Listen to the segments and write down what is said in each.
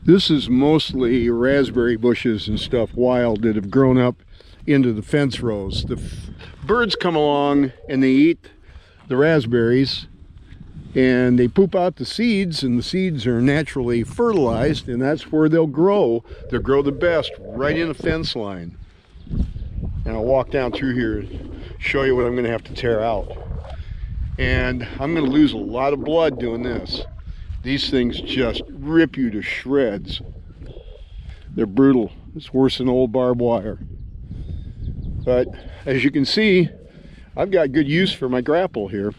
This is mostly raspberry bushes and stuff, wild, that have grown up into the fence rows. The birds come along and they eat the raspberries and they poop out the seeds, and the seeds are naturally fertilized, and that's where they'll grow. They'll grow the best right in a fence line. And I'll walk down through here and show you what I'm going to have to tear out. And I'm going to lose a lot of blood doing this. These things just rip you to shreds. They're brutal. It's worse than old barbed wire. But as you can see, I've got good use for my grapple here.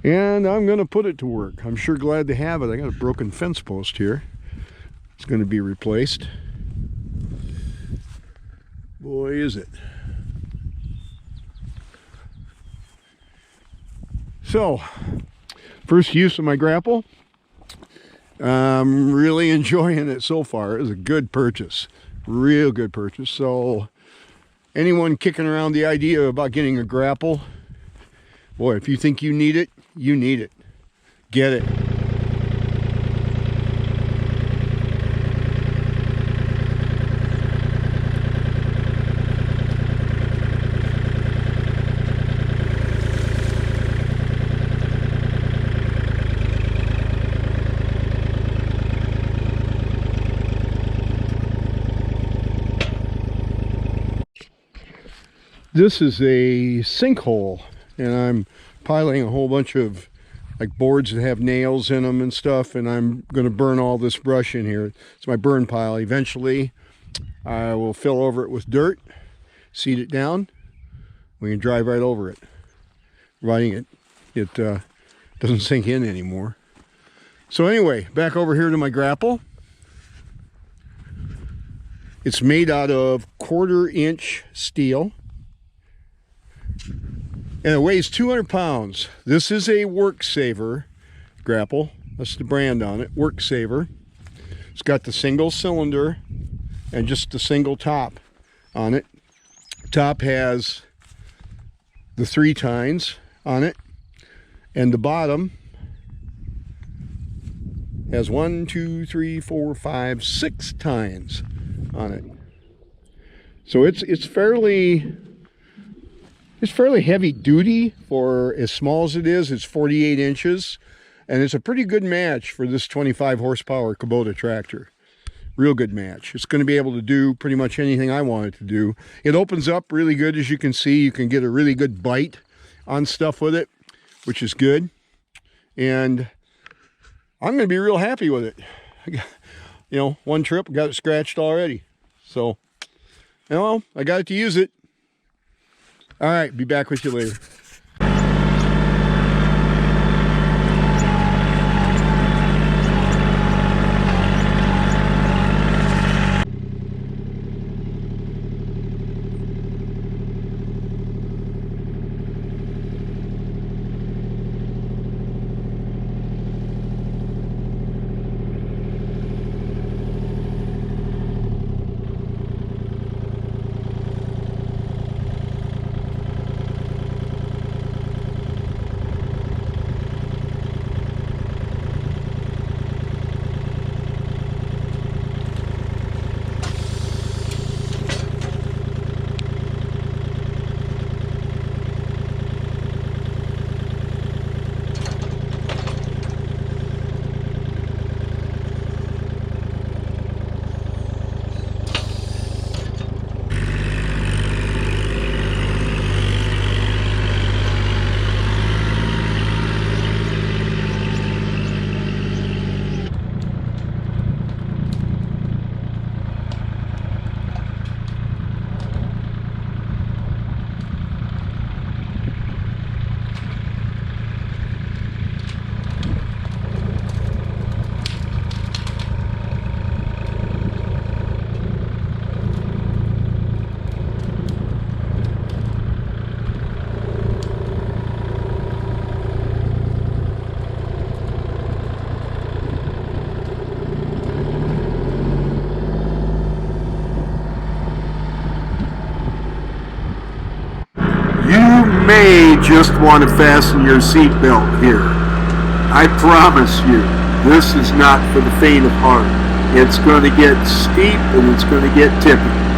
And I'm going to put it to work. I'm sure glad to have it. I got a broken fence post here. It's going to be replaced. Boy, is it. So, first use of my grapple. I'm really enjoying it so far. It was a good purchase. Real good purchase. So, anyone kicking around the idea about getting a grapple, boy, if you think you need it, you need it. Get it. This is a sinkhole, and I'm piling a whole bunch of like boards that have nails in them and stuff, and I'm going to burn all this brush in here. It's my burn pile. Eventually I will fill over it with dirt, seed it down, we can drive right over it, providing it doesn't sink in anymore. So anyway, back over here to my grapple. It's made out of 1/4 inch steel, and it weighs 200 pounds. This is a WORKSAVER grapple. That's the brand on it, WORKSAVER. It's got the single cylinder and just the single top on it. Top has the 3 tines on it, and the bottom has 1, 2, 3, 4, 5, 6 tines on it. So it's fairly heavy duty for as small as it is. It's 48 inches, and it's a pretty good match for this 25 horsepower Kubota tractor. Real good match. It's going to be able to do pretty much anything I want it to do. It opens up really good, as you can see. You can get a really good bite on stuff with it, which is good. And I'm going to be real happy with it. You know, one trip, got it scratched already. So, you know, I got it to use it. All right, be back with you later. You may just want to fasten your seatbelt here. I promise you, This is not for the faint of heart. It's going to get steep and it's going to get tippy.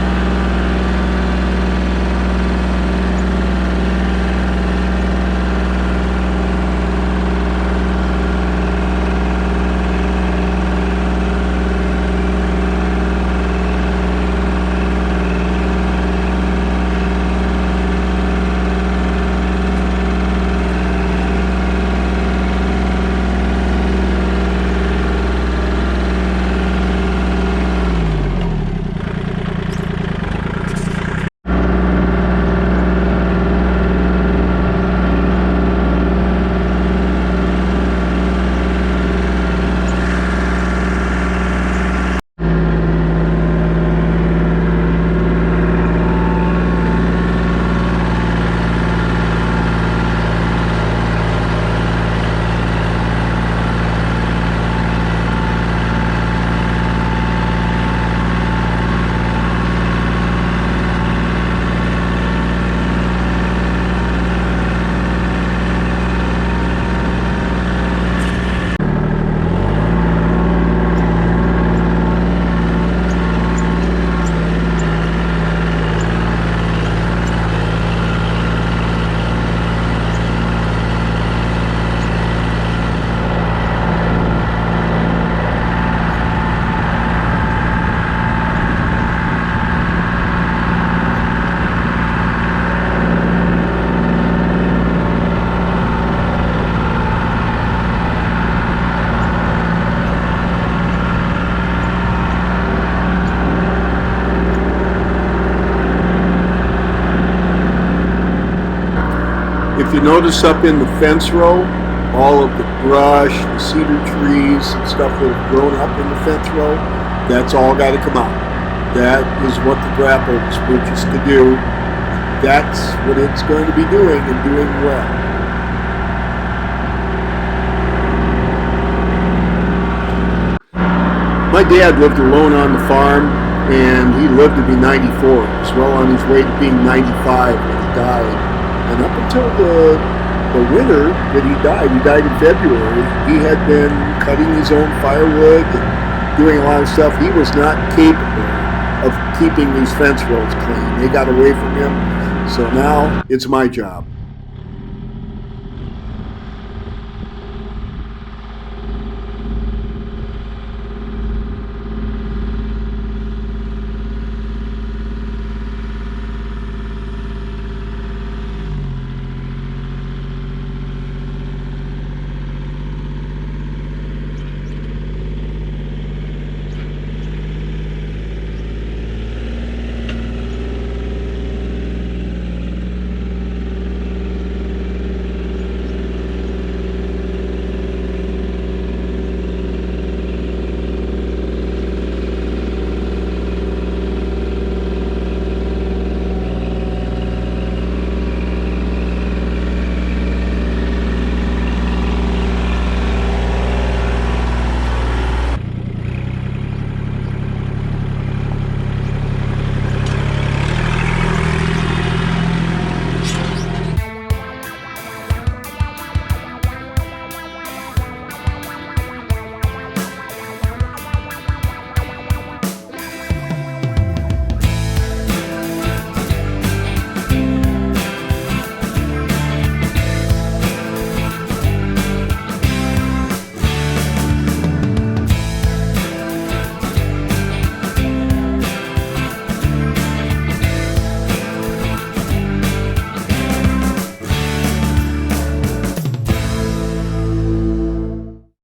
If you notice up in the fence row, all of the brush, the cedar trees, and stuff that have grown up in the fence row, that's all got to come out. That is what the Grapple was purchased to do. That's what it's going to be doing and doing well. My dad lived alone on the farm, and he lived to be 94. He was well on his way to being 95 when he died. And up until the winter that he died in February, he had been cutting his own firewood and doing a lot of stuff. He was not capable of keeping these fence rows clean. They got away from him, so now it's my job.